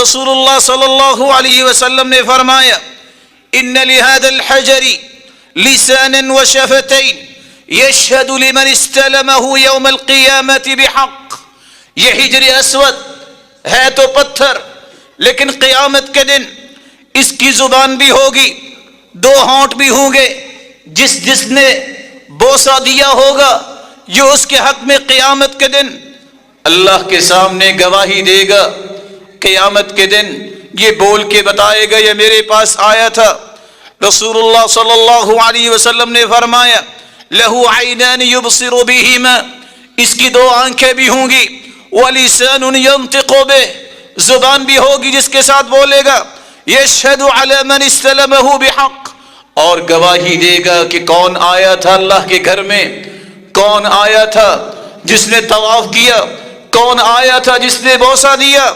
रसूलुल्लाह सल्लल्लाहु अलैहि वसल्लम ने फरमाया, इन्न लिहादल हजरी लिसानन व शफतैन यशहदु लिमन इस्तलमहु यौमल क़ियामति बिहक़। ये हिजर अस्वद है तो पत्थर, लेकिन क़ियामत के दिन इसकी जुबान भी होगी, दो होंठ भी होंगे। जिसने बोसा दिया होगा ये उसके हक में क़ियामत के दिन अल्लाह के सामने गवाही देगा। क़ियामत के दिन ये बोल के बताएगा, ये मेरे पास आया था। रसूलुल्लाह सल्लल्लाहु अलैहि वसल्लम ने फरमाया, लहू ऐनान युबसिरु बिहिमा, इसकी दो आंखें भी होंगी। व लिसानुन यंतिक़ु बिह, जुबान भी होगी जिसके साथ बोलेगा। यशहदु अला मन इस्तलमहु बिहक़, और गवाही देगा कि कौन आया था अल्लाह के घर में, कौन आया था जिसने तवाफ किया, कौन आया था जिसने बोसा दिया।